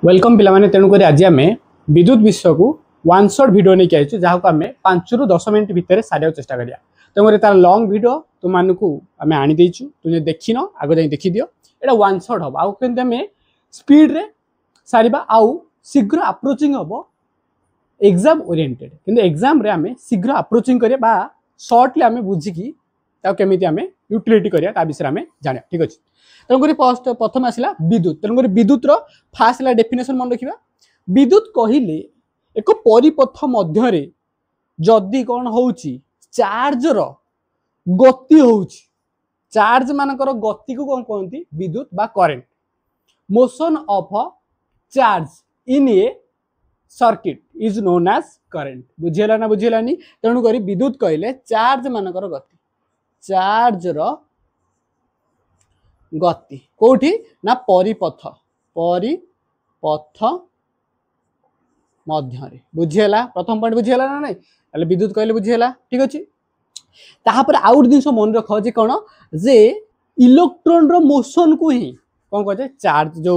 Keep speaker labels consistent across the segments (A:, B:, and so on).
A: Welcome पिलाने तेणुक आज आम विद्युत विषय को वन शॉट वीडियो नहीं आई जहाँ को आम 5 ରୁ 10 मिनट भितर सारे चेष्टा करिया तेणुक तार लॉन्ग वीडियो तुम मानक आम आनीदेचु तुम देखी न आग जा देखीदि एटा वन शॉट हम आउ आम स्पीड रे सारिबा आउ शीघ्र अप्रोचिंग हम एग्जाम ओरिएंटेड किंतु एग्जाम रे आम शीघ्र अप्रोचिंग करिया शॉर्टली आम बुझिकी केमी आम यूटिलिटी करिया विषय आम जाना ठीक अच्छे। तेणुक प्रथम आसला विद्युत तेणुक विद्युत फास्ट है डेफिनेशन मन रखा विद्युत कहले एक परिपथ मध्य जदि कौन हो चार्जर गति हो चार्ज मानकर गति को कौन कहती विद्युत बा current motion of charge in a circuit is known as current बुझीला ना बुझीलानी तेणुक विद्युत कहले चार्ज मानकर गति चार्जर गति कोठी ना परिपथ परिपथ मध्य बुझीला प्रथम पॉइंट बुझीला ना नहीं विद्युत कहले बुझीला ठीक अच्छे। तापर आउट जिन मन रख जे कौन जे इलेक्ट्रॉन रो मोशन को ही कौन कह जाए चार्ज जो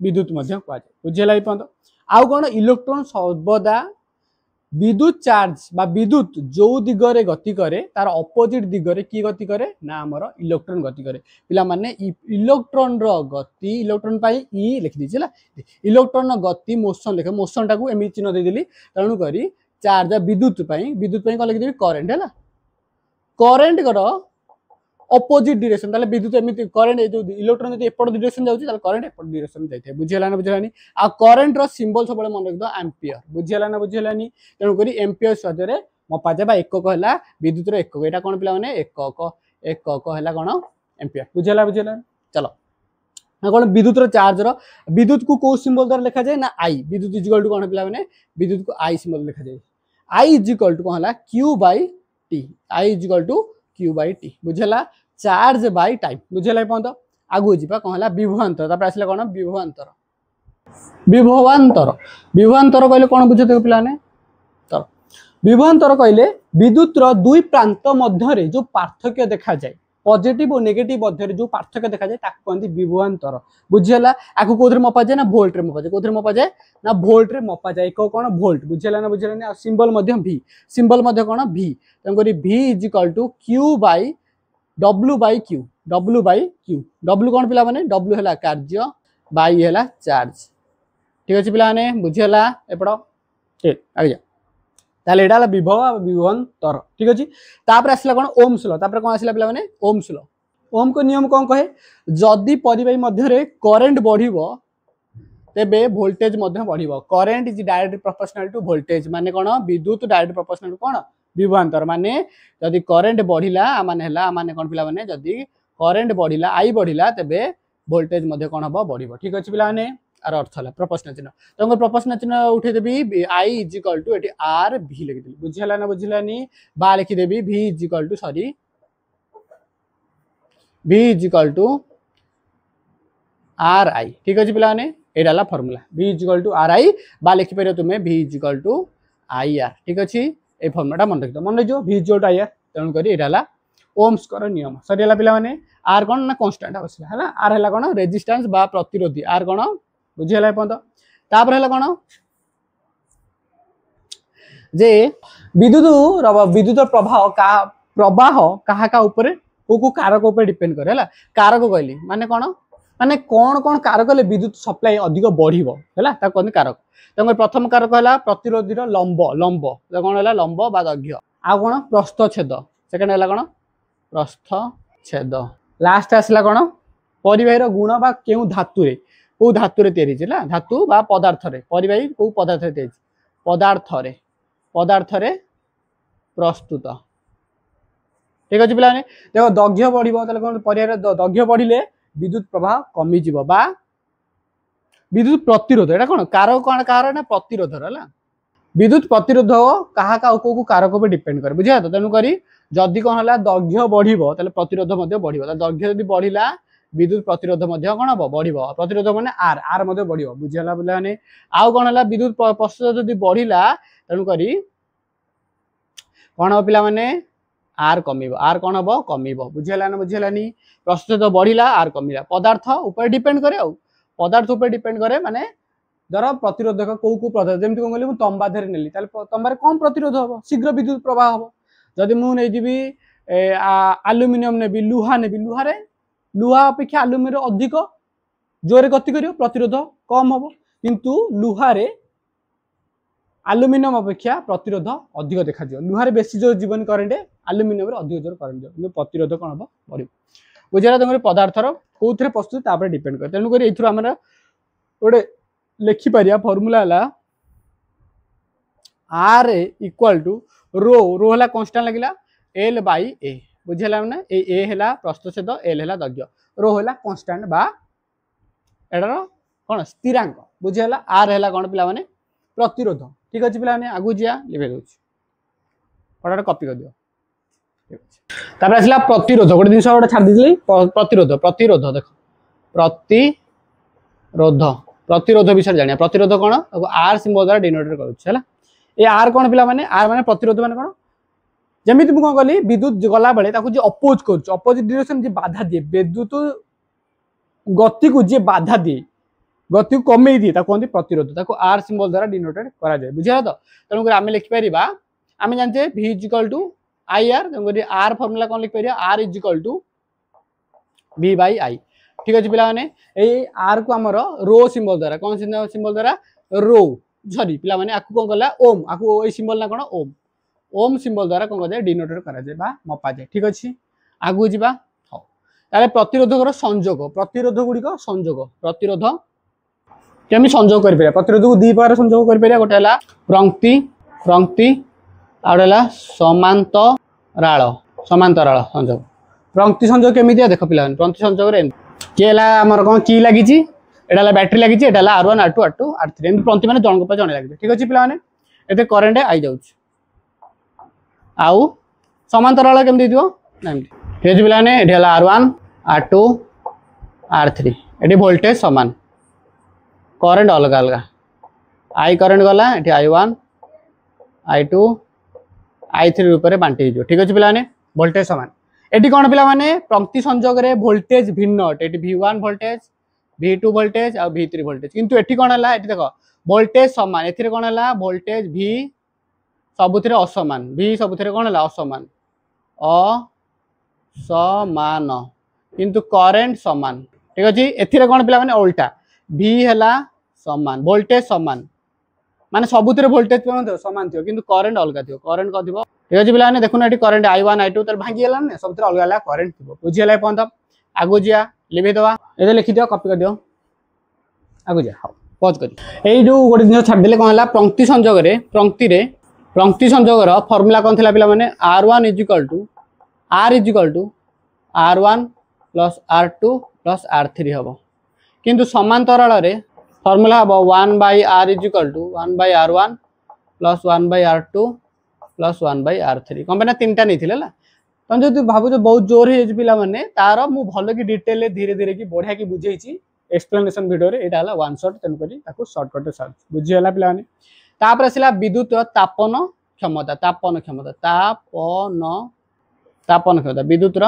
A: विद्युत मध्य कह जाए बुझीला पर्यंत आउ कौन इलेक्ट्रॉन सर्वदा विद्युत चार्ज बा विद्युत जो दिगरे गति करे तार अपोजिट दिगरे की गति करे ना आमर इलेक्ट्रॉन गति करे पिला माने इलेक्ट्रॉन रो गति इलेक्ट्रॉन पाई ई लिख दीजिए इलेक्ट्रॉन गति मोशन लिखे मोशन टाको एमि चिन्ह दे देली तेणु करी चार्ज विद्युत पाई कौन लिख देबी करेंट है करेंट करो अपोजिट डायरेक्शन ताले विद्युत एमि करेंट जो इलेक्ट्रॉन जो एपट डायरेक्शन जाउची ताले करेंट एपट डायरेक्शन जाइथे बुझियला ना बुझियलानी आ करेंट रो सिंबल सब मन रख दो एम्पियर बुझियला ना बुझियलानी तेणु करी एम्पियर सहायरे मपा जाबा एकक हला विद्युत रो एकक एटा कोन पिला माने एकक हला कोन एम्पियर बुझियला बुझियला चलो ना कोन विद्युत रो चार्ज रो विद्युत को को सिंबल द्वारा लिखा जाए ना आई विद्युत इज इक्वल टू कोन पिला माने विद्युत को आई सिंबल लिखा जाए आई इज इक्वल टू कोन हला q by t I is equal to q by t बुझला चार्ज बाय टाइम बुझला पर्यंत आगु जीवा कौन है विभवांतर तापर आसला कौन विभवांतर विभवांतर विभवांतर कहले कौन बुझते पिलाने तो विभवांतर कहले विद्युत रो दुई प्रांत मध्य जो पार्थक्य देखा जाए पॉजिटिव और नेगेटिव मध्य जो पार्थक्य देखा जाए ताको कहंती विभवांतर बुझला आको कोथरे मपा जाए ना वोल्ट रे मपा जाए कोथरे मपा जाए ना वोल्ट रे मपा जाए को कौन वोल्ट बुझला ना बुझला सिंबल मध्य v सिंबल मध्य कौन v तंगरी v is equal to q by W by Q W कौन पिला माने W है कार्य बाई है चार्ज ठीक अच्छे पिला माने बुझीला एपट ठीक आगे जा ताले एटा विभव विभवांतर ठीक अच्छे। तापर आसला कौन ओम्स लॉ तापर कौन आसला पिला माने ओम्स लॉ ओम को नियम कौन कहे जदि परिबाही मध्य करेंट बढ़िबो तेबे वोल्टेज मध्य बढ़िबो current is direct proportional to voltage माने कौन विद्युत डायरेक्ट प्रोपोर्शनल टू कौन विभवांतर माने जदि करेंट बढ़िला माने कौन पिला माने जदि करेंट बढ़िला आई बढ़िला तेबे वोल्टेज मध्य कौन हबो बढ़िबो ठीक अछि पिला माने आर अर्थ हला प्रोपोर्शनल चिन्ह तंग प्रोपोर्शनल चिन्ह उठे देबी आई इज इक्वल टू एटी आर भी लिखि देबी बुझिला ना बुझिलानी बा लिखि देबी v is equal to sorry v is equal to R I ठीक अछि पिला माने एटा हला formula v is equal to R I बा लिखि परियो तुमे v is equal to I R ठीक अछि ए फॉर्मूला मन रखिदो मन रखियो v is equal to I R तेणु करी एटा हला ओम्स कर नियम सरीला पिला माने आर कोन ना कांस्टेंट आवश्यक हला आर हला कोन रेजिस्टेंस बा प्रतिरोधी आर कोन बुझिला पर्यंत तापर हला कोन जे विद्युत प्रवाह कहा का ऊपर को कारक ऊपर डिपेंड करे हला कारक कहली माने कौन कारक ले विद्युत सप्लाई अधिक बढ़िबो हला ता कोन कारक तंग प्रथम कारक हला प्रतिरोधी रो लंब कोन हला लंब बा दैर्घ्य आ कोन प्रस्थ छेद सेकंड हला कोन प्रस्थ छेद लास्ट आसला कोन परिबाही रो गुण बा केउ धातु रे को धातु रे तयारी छिला धातु बा पदार्थ रे परिबाही को पदार्थ रे तयारी पदार्थ रे प्रस्तुत ठीक अछि पिलाने देखो दैर्घ्य बढ़िबो तले कोन परिबाही रो दैर्घ्य बढ़िले विद्युत प्रवाह कमी जीवो बा विद्युत प्रतिरोध एटा कोन कारक ना प्रतिरोध हला विद्युत प्रतिरोध कहा को कारक पे डिपेंड करे बुझिया तो तेणु करी जदि कौन है दैर्घ्य बढ़िबो ताले प्रतिरोध मध्य बढ़िबो दैर्घ्य जदि बढ़िला विद्युत प्रतिरोध मध्य कौन हबो बढ़िबो प्रतिरोध माने आर मध्य बढ़िबो बुझियाला बुला माने आउ कौन है विद्युत प्रतिरोध जदि बढ़िला तेणु करी कौन हो पिला माने आर कमिबो आर कौन हबो कमिबो बुझियाला ना बुझियालानी प्रतिरोध बढ़िला आर कमिला पदार्थ ऊपर डिपेंड करे पदार्थ ऊपर डिपेंड करे माने धर प्रतिरोधक कौ कौ पदार्थ जमी कौन कहली तंबा धरे नेली तंबार कम प्रतिरोध हम शीघ्र विद्युत प्रवाह हम जदि मुझे आलुमिनियम नेबी लुहा नेबी लुहा अपेक्षा आलुमिनियम अधिक जोरे गति कर प्रतिरोध कम हम किंतु लुहारे आलुमिनियम अपेक्षा प्रतिरोध अधिक देखा लुहारे बेसी जोर जीवन करेन्ट आलुमिनियम अधिक जोर करेन्ट प्रतिरोध कौन हम बढ़ बुझा तुम पदार्थर कौन प्रस्तुत डिपेंड करे तेणुक ये गोटे लिखिपर फर्मूला आर इक्वाल टू रो रो है कन्स्टांट लगे एल बाई ए बुझेगा ना ए है प्रस्थछेद एल है दैर्घ्य रो है कन्स्टांट बा एटार कौन स्थिरांक बुझेगा आर है कौन पिला माने प्रतिरोध ठीक अच्छे पे आगू जा लिखे दूसरा कपी कर दियो आसला प्रतिरोध गोटे जिन गोटे छाड़ी प्रतिरोध प्रतिरोध देख प्रतिरोध प्रतिरोध विषय जाना प्रतिरोध कौन आर सिंबल द्वारा डिनोटेट करूँ ये आर कौन पिला माने आर माने प्रतिरोध माने कौन जमी मुझे कौन कली विद्युत गला बेले जी अपोज कर अपोजिट डायरेक्शन जी बाधा दिए विद्युत गति को जी बाधा दिए गति को कमे दिए कहते प्रतिरोध आर सिंबल द्वारा डिनोटेड करा जाए बुझा तो तेणुक आम लिखिपर आम जानते v equal to I R तेणुक आर फर्मूला कौन लिखिपर R is equal to v by I ठीक अच्छे पे आर को आमर रो सिंबल द्वारा कौन सिंबल द्वारा रो सरी पे आपको कौन कला ओम आपको ये सिंबल ना कौन ओम ओम सिंबल द्वारा कौन कर डिनोटेड करा मपा जाए ठीक अच्छे आगू जा हाँ ताले प्रतिरोधक संजोग प्रतिरोध गुड़िक संजोग प्रतिरोध केमी संजोग कर प्रतिरोध को दी प्रकार संजोग कर गोटे है पंक्ति पंक्ति आउे समांतराल समांतराल संजोग पंक्ति संजोग केमी देख पे पंक्ति संजोग किए आमर कौन की लगी एटा बैटेरी लगी एटा R1 R2 R2 R3 एमती पंक्ति मैंने जनक पर जड़े लगे ठीक अच्छे पे ये करेन्ट आई जाऊँ आउ समांतराल केमती ठीक अच्छे पे ये R1 R2 R3 ये वोल्टेज सामान करेन्ट अलग अलग आई करेन्ट गला ये I1 I2 I3 रूप में बांटी ठीक अच्छे पे वोल्टेज सामान एटी कौन पिला माने पंक्ति संजोग रे वोल्टेज भिन्न अटे V1 वोल्टेज V2 वोल्टेज और V3 वोल्टेज किंतु एटी कौन है देख वोल्टेज समान ए कौन है वोल्टेज V सबुथ असमान V सबुथ कौन है असमान असमान किंतु करेन्ट समान ठीक अच्छे ए कौन पिला माने उल्टा V है समान वोल्टेज समान माने सबुथ वोल्टेज सामान थी कि करेन्ट अलग थी करेन्ट कौन थी ठीक अच्छे पे देखुना ये करेन्ट I1 I2 तर भांगीगला ना सब अलग अलग करेन्ट थी बुझीगला पर्यटन आगू जा लिखे दवा ये लिखि दियो कॉपी कर दियो आगू जा हाँ पज कर ये जो गोटे जिन छाड़देले कौन है पंक्ति संजोग पंक्ति संजोगर फर्मूला कौन थी पे R1 is equal to R1 plus R2 plus R3 हम किंतु समांतराल फर्मूला हम 1 by R is equal to 1 by R1 plus 1 by R2 plus 1 by R3 कौन पे तीन टा नहीं थी तुम जो भाव बहुत जोर है पिला माने तार मु भल कि डिटेल धीरे धीरे की बढ़िया की बुझे एक्सप्लेनेशन वीडियो रे एटा हला वन शॉट तेणुक सर्टकट सर्च बुझीगला पे तापर आसला विद्युत तापन क्षमता तापन क्षमता तापन क्षमता विद्युत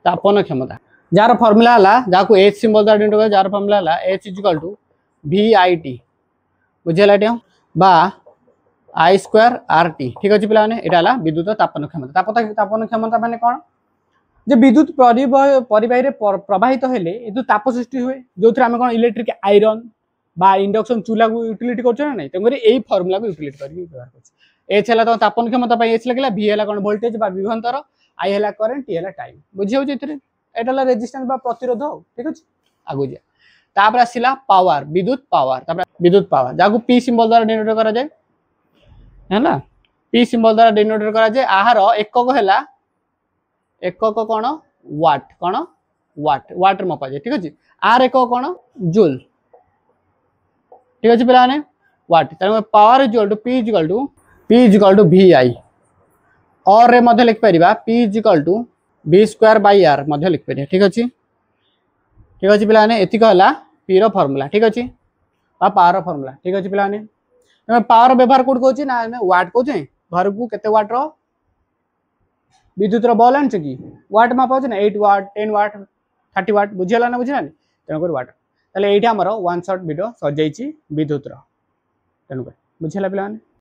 A: तापन क्षमता जार फर्मूला है जहाँ H सिंबल द्वारा डिनोट जार फर्मूला है H इक्वल टू VIT बुझेगा बा I स्क्वायर RT ठीक अच्छे पे यहाँ विद्युत तापन क्षमता तापन क्षमता माने कौन जे विद्युत परिवाही प्रवाहित हेले ये ताप सृष्टि हुए जो थे आम कौन इलेक्ट्रिक आयरन बा इंडक्शन चूल्हा को यूटिलिटी कर ना तेणुक यही फर्मूला को यूटिलिटी कर व्यवहार कर एच है तापन क्षमता एच लगे V है कौन वोल्टेज बा विभवांतर I है करेन्ट T है टाइम बुझे यहाँ रेजिस्टेंस बा प्रतिरोध ठीक अच्छे आगू जा तापर आसला पावर विद्युत पावर जहाँ P सिंबल द्वारा डिनोट करा जाए है P सिंबल द्वारा डिनोट करा जाए आहार एकक कौन वाट वाट मपा जाए ठीक अच्छे आर एकक कौन जूल ठीक अच्छे पे watt power equal to P equal to VI और रे मध्य लिख पारिबा P equal to V square by R मध्य लिख पारिबा ठीक अच्छे पे एतिक है P रो फॉर्मूला ठीक अच्छे पावर फॉर्मूला ठीक अच्छे पे पावर व्यवहार कौट कौन ना वाट कौचे घर को केते वाट रो विद्युत बल आनी कि वाट मापाच ना 8 वाट 10 वाट 30 वाट बुझीगला ना बुझे तेणुक वाट ताले एठी हमर वन शॉट वीडियो सजाइछि विद्युत रो तेनु बुझिला पिला माने।